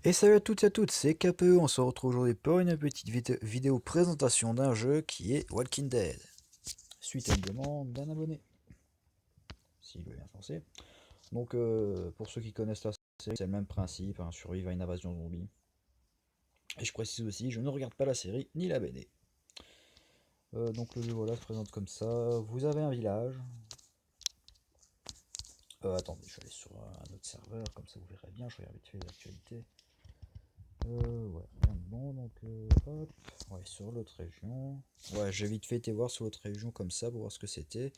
Et salut à toutes et à toutes, c'est KPE, on se retrouve aujourd'hui pour une petite vidéo présentation d'un jeu qui est Walking Dead, suite à une demande d'un abonné, s'il veut bien se lancer. Donc pour ceux qui connaissent la série, c'est le même principe, hein, survivre à une invasion zombie. Et je précise aussi, je ne regarde pas la série ni la BD. Donc le jeu voilà se présente comme ça, vous avez un village. Attendez, je vais aller sur un autre serveur, comme ça vous verrez bien, je regarde vite fait l'actualité. Ouais, rien de bon, donc hop, ouais, sur l'autre région. Ouais, j'ai vite fait été voir sur l'autre région comme ça pour voir ce que c'était,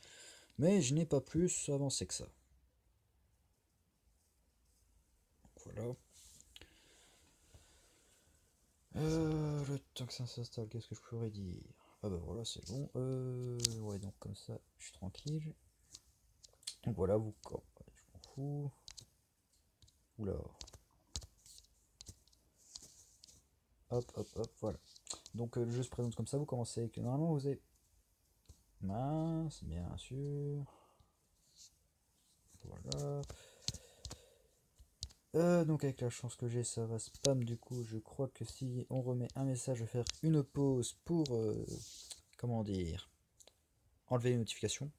mais je n'ai pas plus avancé que ça. Voilà. Le temps que ça s'installe, qu'est-ce que je pourrais dire? Ah bah voilà, c'est bon. Ouais, donc comme ça, je suis tranquille. Donc voilà, vous... Oh, ouais, je m'en fous. Oula. Hop, hop, hop, voilà. Donc le jeu se présente comme ça, vous commencez avec... Normalement, vous avez... Mince, bien sûr. Voilà. Donc avec la chance que j'ai, ça va spam du coup. Je crois que si on remet un message, je vais faire une pause pour, comment dire, enlever les notifications.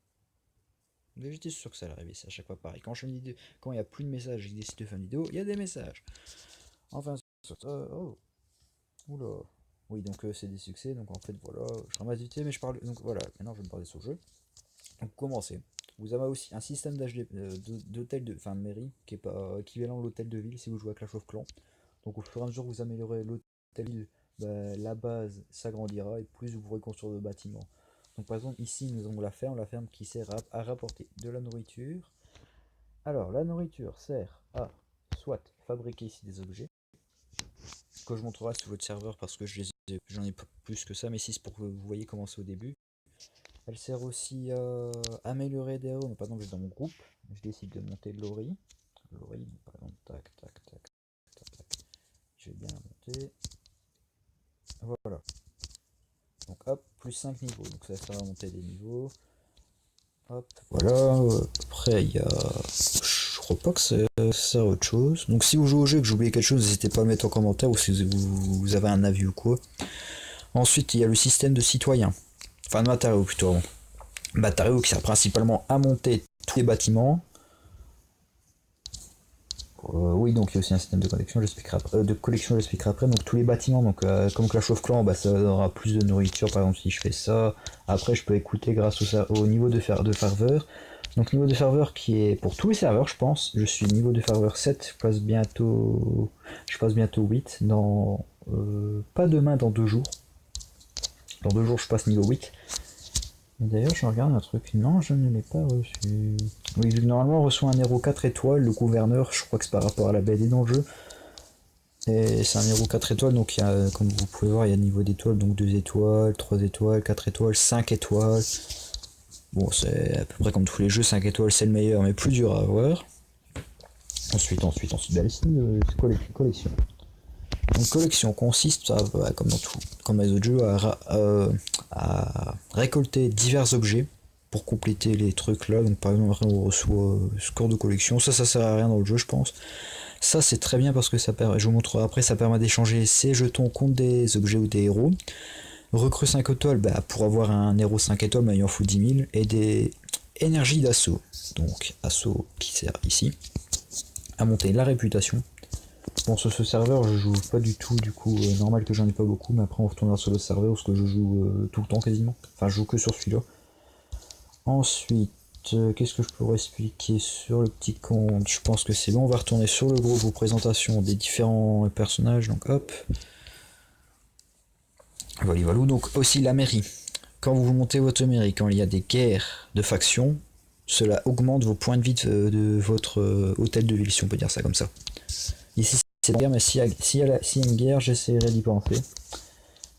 Mais j'étais sûr que ça allait arriver, c'est à chaque fois pareil. Quand je fais une vidéo, quand il n'y a plus de messages et que je décide de faire une vidéo, il y a des messages. Enfin, oh, oula. Oui, donc c'est des succès, donc en fait voilà, je ramasse vite, mais je parle. Donc voilà, maintenant je vais me parler sur le jeu. Donc commencez. Vous avez aussi un système d'hôtel enfin de mairie, qui est pas équivalent à l'hôtel de ville si vous jouez à Clash of Clans. Donc au fur et à mesure que vous améliorez l'hôtel, bah, la base s'agrandira et plus vous pourrez construire de bâtiments. Donc par exemple ici nous avons la ferme qui sert à rapporter de la nourriture. Alors la nourriture sert à soit fabriquer ici des objets, que je montrerai sur votre serveur parce que j'en ai pas plus que ça, mais si c'est pour que vous voyez comment c'est au début. Elle sert aussi à améliorer des héros. Par exemple, dans mon groupe, je décide de monter Lori. Lori, par exemple, tac, tac, tac, tac, tac. Je vais bien la monter. Voilà. Donc hop, plus 5 niveaux. Donc ça va monter des niveaux. Hop, voilà. Après, il y a... Je crois pas que ça sert à autre chose. Donc si vous jouez au jeu et que j'ai oublié quelque chose, n'hésitez pas à le mettre en commentaire ou si vous avez un avis ou quoi. Ensuite, il y a le système de citoyens. Enfin, de matériaux plutôt. Matériaux qui servent principalement à monter tous les bâtiments. Oui, donc il y a aussi un système de collection, j'expliquerai après. De collection, j'expliquerai après. Donc tous les bâtiments, donc comme Clash of Clans, bah, ça donnera plus de nourriture. Par exemple, si je fais ça, après je peux écouter grâce au niveau de ferveur. Donc niveau de ferveur qui est pour tous les serveurs, je pense. Je suis niveau de ferveur 7, je passe bientôt 8 dans pas demain, dans 2 jours. Dans 2 jours, je passe niveau 8. D'ailleurs, je regarde un truc. Non, je ne l'ai pas reçu. Oui, vu que normalement on reçoit un héros 4 étoiles, le gouverneur, je crois que c'est par rapport à la BD dans le jeu. Et c'est un héros 4 étoiles, donc il y a, comme vous pouvez voir, il y a niveau d'étoiles, donc 2 étoiles, 3 étoiles, 4 étoiles, 5 étoiles. Bon, c'est à peu près comme tous les jeux, 5 étoiles c'est le meilleur, mais plus dur à avoir. Ensuite, bah, ici, collection. Une collection consiste, comme dans tout, comme les autres jeux, à récolter divers objets pour compléter les trucs là. Donc par exemple, on reçoit score de collection. Ça sert à rien dans le jeu, je pense. Ça c'est très bien parce que ça permet, je vous montrerai après, ça permet d'échanger ces jetons contre des objets ou des héros. Recrue 5 étoiles, bah, pour avoir un héros 5 étoiles, bah, il en faut 10 000. Et des énergies d'assaut. Donc assaut qui sert ici à monter la réputation. Bon, sur ce serveur, je joue pas du tout, du coup, normal que j'en ai pas beaucoup, mais après on retournera sur le serveur parce que je joue tout le temps quasiment. Enfin, je joue que sur celui-là. Ensuite, qu'est-ce que je pourrais expliquer sur le petit compte? Je pense que c'est bon, on va retourner sur le groupe, vos présentations des différents personnages, donc hop. Voilà, donc aussi la mairie. Quand vous montez votre mairie, quand il y a des guerres de factions, cela augmente vos points de vie de votre hôtel de ville, si on peut dire ça comme ça. Ici, c'est la guerre, mais s'il y a une guerre, j'essaierai d'y penser.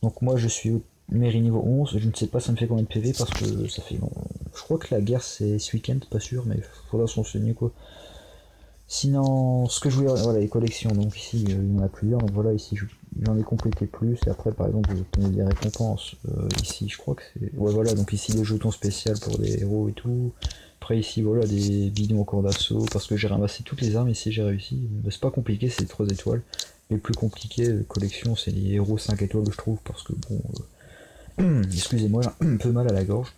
Donc moi, je suis mairie niveau 11. Je ne sais pas ça me fait combien de PV parce que ça fait... Je crois que la guerre, c'est ce week-end, pas sûr, mais faudra se renseigner, quoi. Sinon, ce que je voulais... Voilà, les collections. Donc ici, il y en a plusieurs. Donc voilà, ici, j'en ai complété plus. Et après, par exemple, vous obtenez des récompenses. Ici, je crois que c'est... Ouais, voilà, donc ici, des jetons spéciaux pour les héros et tout. Après ici voilà des bidons en cours d'assaut parce que j'ai ramassé toutes les armes ici j'ai réussi. C'est pas compliqué, c'est 3 étoiles. les plus compliqués de collection, c'est les héros 5 étoiles, je trouve, parce que bon, excusez-moi, j'ai un peu mal à la gorge.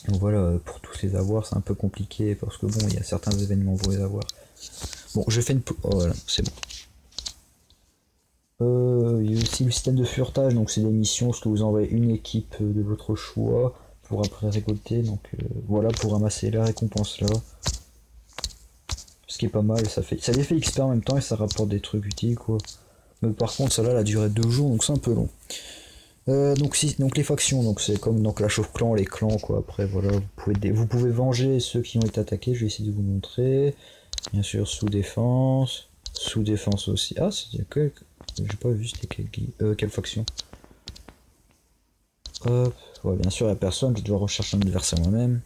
Donc voilà, pour tous les avoir, c'est un peu compliqué, parce que bon, il y a certains événements pour les avoir. Bon, je fais une... Oh, voilà, c'est bon. Il y a aussi le système de furetage, donc c'est des missions, ce que vous envoyez une équipe de votre choix pour après récolter, donc voilà, pour ramasser la récompense là. Ce qui est pas mal, ça les fait XP en même temps et ça rapporte des trucs utiles quoi. Mais par contre, ça là, la durée de 2 jours, donc c'est un peu long. Donc les factions, donc c'est comme dans Clash of Clans, les clans quoi. Après voilà, vous pouvez venger ceux qui ont été attaqués. Je vais essayer de vous montrer. Bien sûr, sous défense aussi. Ah, c'est quel... J'ai pas vu c'était quelle faction. Hop, ouais, bien sûr, il y a personne, je dois rechercher un adversaire moi-même.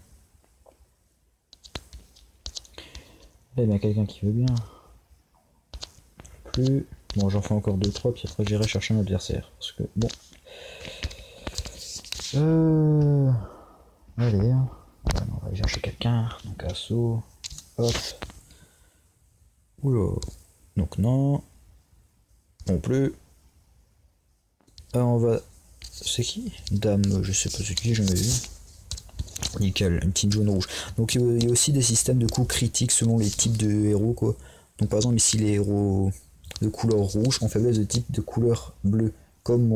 Eh bien, quelqu'un qui veut bien. Plus. Bon, j'en fais encore 2-3, puis après j'irai chercher un adversaire. Parce que, bon. Allez. Hein. Ouais, on va aller chercher quelqu'un. Donc, assaut. Hop. Oula. Donc, non. Non plus. Ah, on va. C'est qui? Dame, je sais pas c'est qui, j'en ai vu. Nickel, une petite jaune rouge. Donc il y a aussi des systèmes de coups critiques selon les types de héros quoi. Donc par exemple ici les héros de couleur rouge ont faiblesse de type de couleur bleue. Comme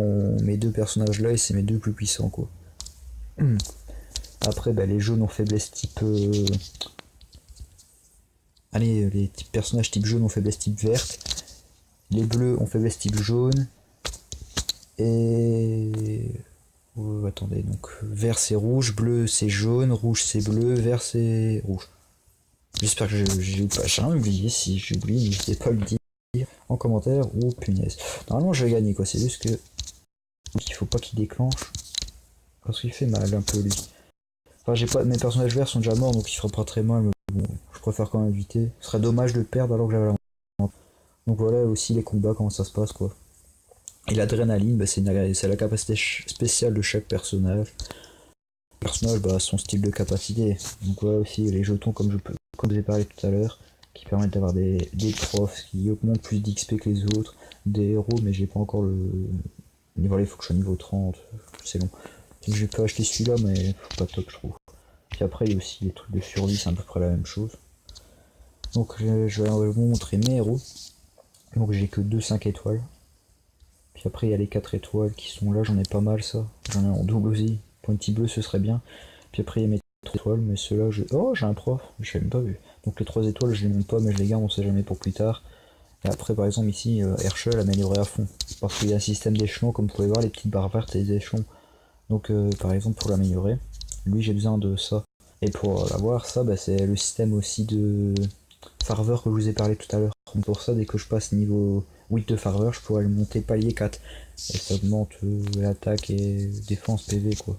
mes deux personnages là et c'est mes deux plus puissants quoi. Après bah, les jaunes ont faiblesse type... Allez les types personnages type jaune ont faiblesse type verte. Les bleus ont faiblesse type jaune. Et... Oh, attendez, donc vert c'est rouge, bleu c'est jaune, rouge c'est bleu, vert c'est rouge. J'espère que j'ai pas rien oublié, si j'ai oublié, n'hésitez pas à le dire en commentaire ou punaise. Normalement je vais gagner quoi, c'est juste que il faut pas qu'il déclenche. Parce qu'il fait mal un peu lui. Enfin j'ai pas. Mes personnages verts sont déjà morts donc il fera pas très mal, mais bon, je préfère quand même éviter. Ce serait dommage de le perdre alors que j'avais la. Donc voilà aussi les combats, comment ça se passe quoi. Et l'adrénaline, bah, c'est la capacité spéciale de chaque personnage. Le personnage bah, son style de capacité. Donc voilà aussi les jetons comme j'ai parlé tout à l'heure, qui permettent d'avoir des profs qui augmentent plus d'XP que les autres, des héros, mais j'ai pas encore le. Voilà, il faut que je sois niveau 30, c'est long. Donc j'ai pas acheté celui-là, mais pas top je trouve. Puis après il y a aussi les trucs de survie, c'est à peu près la même chose. Donc je vais vous montrer mes héros. Donc j'ai que 2 5 étoiles. Puis après il y a les 4 étoiles qui sont là, j'en ai pas mal ça. J'en ai en double aussi. Pour une petite bleue ce serait bien. Puis après il y a mes 3 étoiles, mais ceux-là je. Oh j'ai un prof, je l'ai même pas vu. Donc les 3 étoiles je les monte pas mais je les garde, on sait jamais pour plus tard. Et après par exemple ici Herschel amélioré à fond. Parce qu'il y a un système d'échelons, comme vous pouvez voir les petites barres vertes et les échelons. Donc par exemple pour l'améliorer, lui j'ai besoin de ça. Et pour l'avoir ça bah, c'est le système aussi de ferveur que je vous ai parlé tout à l'heure. Pour ça dès que je passe niveau 8 de ferveur je pourrais le monter palier 4. Et ça augmente l'attaque et défense PV quoi.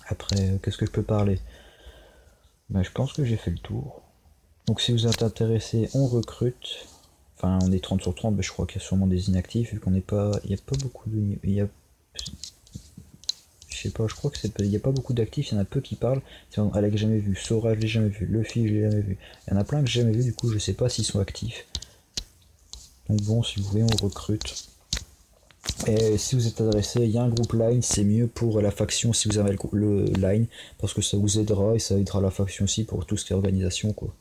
Après qu'est-ce que je peux parler? Bah, je pense que j'ai fait le tour. Donc si vous êtes intéressé on recrute. Enfin on est 30 sur 30 mais je crois qu'il y a sûrement des inactifs vu qu'on n'est pas. Il n'y a pas beaucoup de. Il y a je sais pas, je crois que il n'y a pas beaucoup d'actifs, il y en a peu qui parlent. Alec jamais vu, Sora je l'ai jamais vu, Luffy je l'ai jamais vu. Il y en a plein que j'ai jamais vu, du coup je sais pas s'ils sont actifs. Donc bon, si vous voulez, on recrute. Et si vous êtes adressé, il y a un groupe Line, c'est mieux pour la faction si vous avez le Line, parce que ça vous aidera et ça aidera la faction aussi pour tout ce qui est organisation quoi.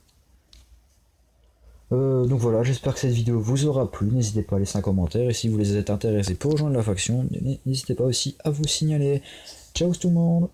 Donc voilà, j'espère que cette vidéo vous aura plu, n'hésitez pas à laisser un commentaire, et si vous êtes intéressé pour rejoindre la faction, n'hésitez pas aussi à vous signaler. Ciao tout le monde!